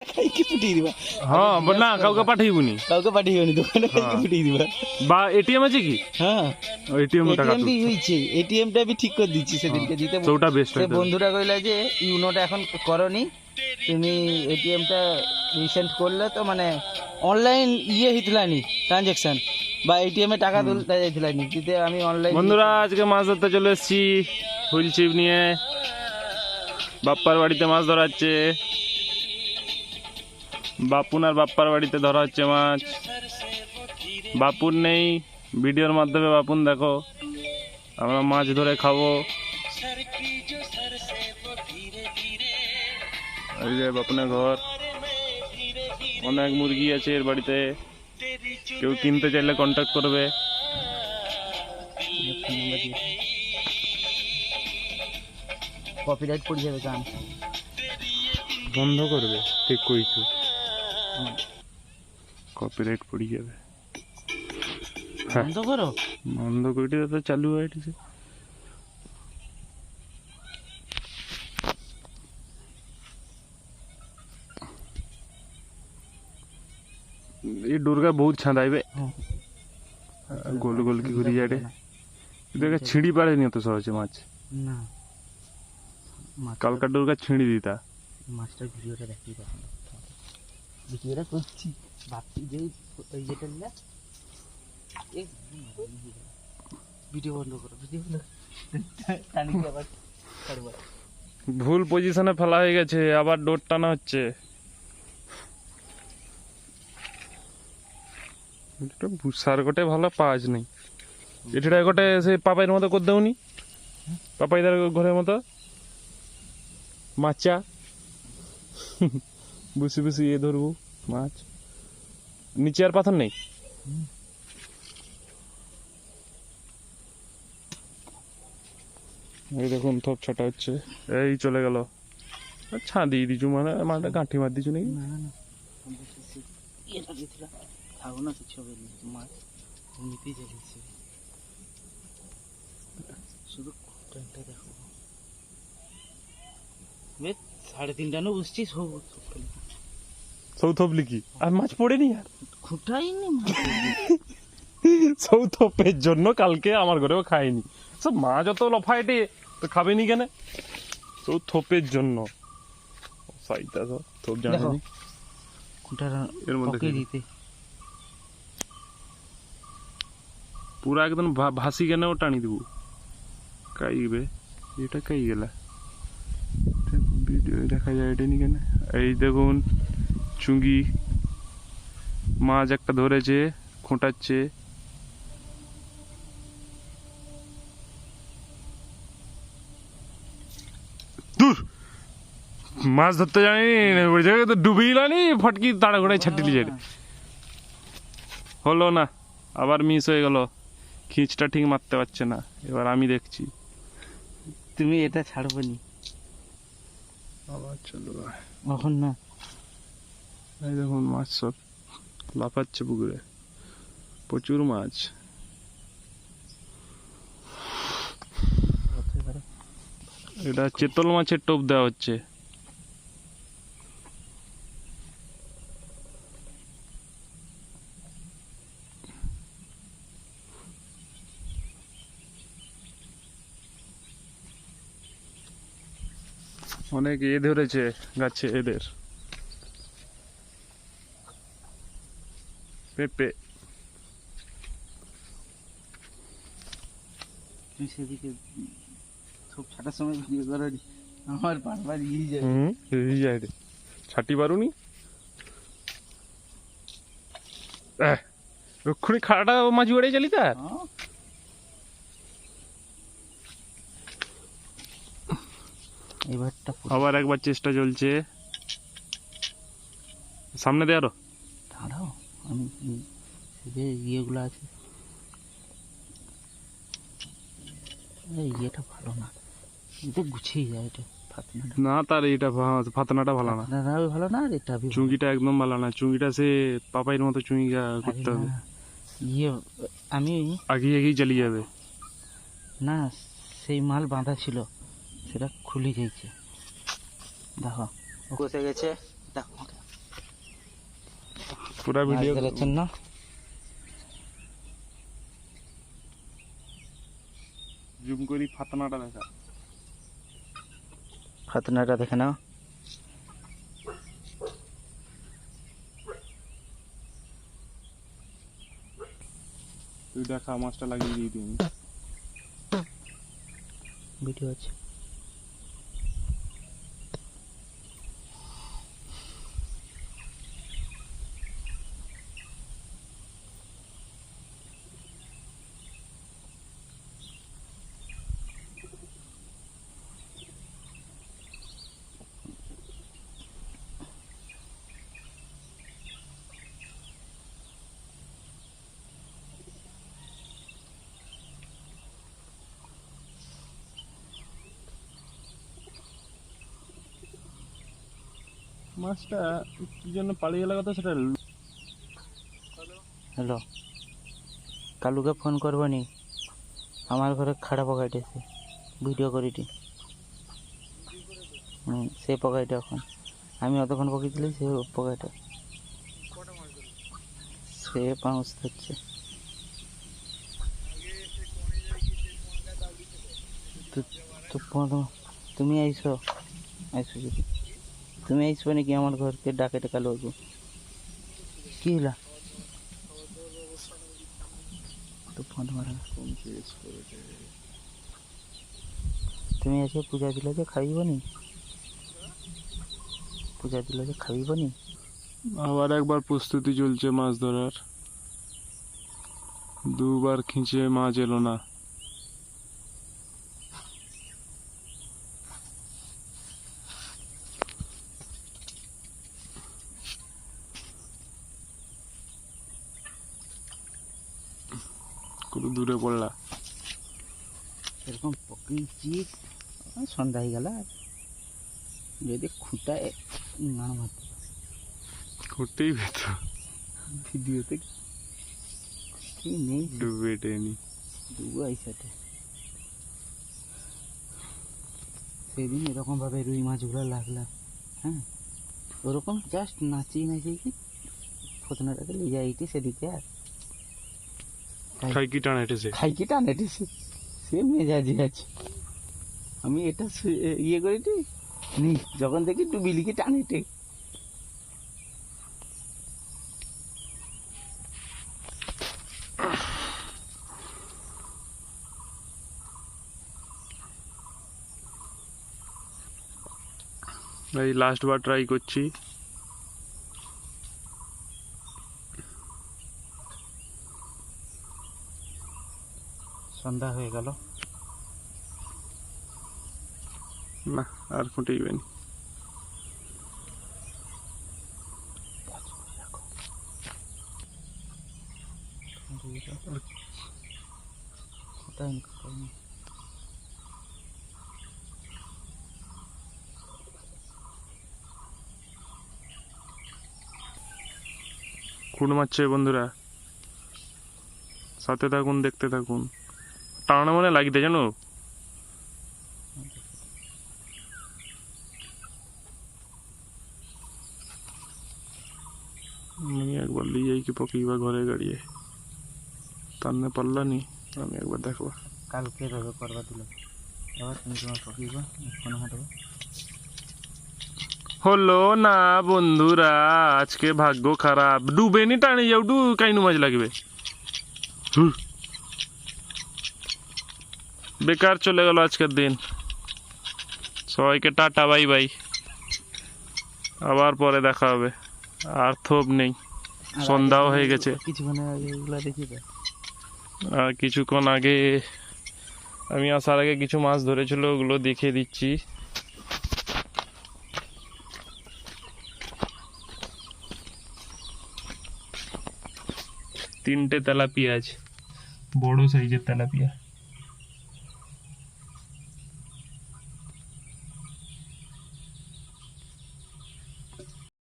খাইকে ফুটিয়ে দিবা। হ্যাঁ না কাউকে পাঠাইবনি, কাউকে পাঠিয়েবনি, দোকানে খাইকে ফুটিয়ে দিবা। বা এটিএম আছে কি? হ্যাঁ এটিএম টাকা এটিএম দিয়ে হইছে, এটিএমটা আমি ঠিক করে দিচ্ছি সেদিনকে দিতে। ওটা বেস্ট সে বন্ধুরা কইলা যে ইউনোটা এখন করনি, তুমি এটিএমটা রিসেন্ট করলে তো মানে অনলাইন ইয়ে হইতলানি ট্রানজ্যাকশন বা এটিএম এ টাকা তুলতে যাইতলানি, দিতে আমি অনলাইন। বন্ধুরা আজকে মাছ ধরতে চলে এসেছি হুইল ছিপ নিয়ে। বাপ্পার বাড়িতে মাছ ধরা হচ্ছে, বাপুন আর বাপ্পার বাড়িতে ধরা হচ্ছে মাছ। বাপুন নেই, ভিডিওর মাধ্যমে বাপুন দেখো, আমরা মাছ ধরে খাবো। এই যে বাপুনের ঘর, অনেক মুরগি আছে এর বাড়িতে, কেউ কিনতে চাইলে কন্ট্যাক্ট করবে। কপিরাইট পড়ে যাবে গান, বন্ধ করবে, ঠিক কইছো, কপিরাইট পড়ে যাবে। বন্ধ করো। বন্ধ করে তো চালু হয়ে গেছে। ये डुर्गा बहुत छंदाइबे, गोल गोल की घुरी जाए देखा छिड़ी पारे नहीं तो सहजे माछ না কালকা ডুর্গা ছিঁড়ি দিতা। মাছটার ভিডিওটা দেখি, ভিডিওটা করছি ভাবছি যে ওই যেটা নিলে ভিডিও বন্ধ করো, ভিডিও বন্ধ টানি আবার করবো। ভুল পজিশনে ফেলা হয়ে গেছে, আবার ডোর টানা হচ্ছে। ভুসার গোটে ভালো পাঁচ নেই, এটা গোটে সে পাপাইয়ের মতো করে দেউনি, পাপাইদার ঘরের মতো মাচা বুসি বুসি এ ধরবো মাছ। নিচে আর পাথর নেই, এই দেখুন থপ ছাটা হচ্ছে, এই চলে গেল। ছা দিয়ে দিছু মানে মাঠে গাঁঠি মার দিছু নাকি? না না না এটা দিছিলাম, থাকো না কিছু হবে না, মাছ নিতেই চলেছে, শুধু ট্রেনটা দেখো। 3:30 নো বুঝছি সব সৌ থপলি কি আর মাছ পড়েনি আর খুঁটাইনি মাছ। সৌ থপের জন্য কালকে আমার ঘরেও খাইনি। সব মাছ অত লফাইটে তো খাবেনি কেন? সৌ থপের জন্য সাইটা সব থপ জানি খুঁটাটা এর মধ্যে পকে দিতে পুরা একদম ভাসি কেন টানি দিব কাইবে। এটা কাই গেলা ভিডিও দেখা যায় এটা নি কেন? এই দেখুন চুঙ্গি মাছ একটা ধরেছে, খোঁটাচ্ছে। দূর মাছ ধরতে জানি ওই জায়গায় তো ডুবেই লানি, ফটকি তাড়া ঘোড়ায় ছাটিলি যায়। হলো না, আবার মিস হয়ে গেল, খিঁচটা ঠিক মারতে পারছে না। এবার আমি দেখছি, তুমি এটা ছাড়বো নি আবার চলো। এখন না, এই দেখুন মাছ সব লাফাচ্ছে পুকুরে, প্রচুর মাছ। এটা চেতল মাছের টোপ দেওয়া হচ্ছে। অনেক এ ধরেছে গাছে এদের পেঁপে। তুমি সেদিকে সব ছাটার সময় ভিডিও করো, আমার বারবার ইয়ে যায়। যায় রে, ছাটি পারুনি রক্ষুনি খাড়াটা মাঝি বেড়ে চালি তার। এবারটা আবার একবার চেষ্টা চলছে, সামনে দে আরো। দাঁড়াও, আমি যে ইয়েগুলো আছে, ইয়েটা ভালো না, এটা গুছিয়ে যায়, এটা ফাতনাটা না তার এটা ফাতনাটা ভালো না, ভালো না, আর এটা চুঙ্গিটা একদম ভালো না। চুঙ্গিটা সে পাপাইয়ের মতো চুঙ্গি করতে হবে, ইয়ে আমি আগিয়ে আগিয়ে চালিয়ে যাবে। না সেই মাল বাঁধা ছিল, সেটা খুলে যাইছে, দেখো কষে গেছে, দেখো পুরা মাছ ভিডিও ধরার জন্য। জুম করি ফাতনাটা দেখা। ফাতনাটা দেখে নাও। তুই দেখা মাছটা লাগিয়ে দিয়ে দিন। ভিডিও আছে। মাছটা কি জন্য পালিয়ে গেল তো সেটা। হ্যালো, কালুকে ফোন করবো নি? আমার ঘরে খাড়া পকাইতেছে, ভিডিও করিটি। সে পকাইটা এখন আমি অতক্ষণ পকিয়েছিলি, সে পকাইটা সে পাউস ধরছে। তুমি আইসো, আইসো যদি তুমি আইসবে নাকি আমার ঘরকে ডাকেটে কালু আসবো। কি হলা তো ফোন মারা। তুমি এসে পূজা দিলে যে খাইব নি? পূজা দিলে যে খাইব নি? আবার একবার প্রস্তুতি চলছে মাছ ধরার। দুবার খিঁচে মাছ এলো না। কত দূরে পড়লা। এরকম পকিয়েছি, সন্ধ্যা হয়ে গেল। যদি খুঁটায় মার মারতে করতেই পেতো। ভিডিওতে কি নেই, ডুবে টেনি ডুবো আইসাতে। সেদিন এরকম ভাবে রুই মাছগুলো লাগলা, হ্যাঁ ওরকম জাস্ট নাচিয়ে নাচিয়ে কি ফতনাটাকে নিয়ে যাইটি সেদিকে। আর খাই কি টান হেঁটেছে। খাই কি টান এটেছে, সে মেজাজি আছে। আমি এটা ইয়ে করেছি নি, যখন দেখি ডুবিলিকে টান হেঁটে। এই লাস্ট বার ট্রাই করছি। সন্ধ্যা হয়ে গেল, না আর ফুটেইবে না। কোথায় খুঁড় মারছে বন্ধুরা, সাথে থাকুন, দেখতে থাকুন। টানা মানে লাগিতে জানো। আমি একবার নিয়ে যাই কি পকিবা ঘরে গাড়িয়ে টানতে পারলা নি। আমি একবার দেখবো কালকে রবে করবা দিল। এবার তুমি তোমার পকিবা ফোন হাঁটবো। হলো না বন্ধুরা, আজকে ভাগ্য খারাপ। ডুবে নি, টানি যাও ডু কাইনু মাছ লাগবে। বেকার চলে গেল আজকের দিন। সবাইকে টাটা, বাই বাই। আবার পরে দেখা হবে। আর থোপ নেই, সন্ধ্যাও হয়ে গেছে। কিছুক্ষণ আগে এগুলো দেখি তো। আর কিছুক্ষণ আগে আমি আসার আগে কিছু মাছ ধরেছিল, ওগুলো দেখিয়ে দিচ্ছি। তিনটে তেলাপিয়া আছে, বড় সাইজের তেলাপিয়া।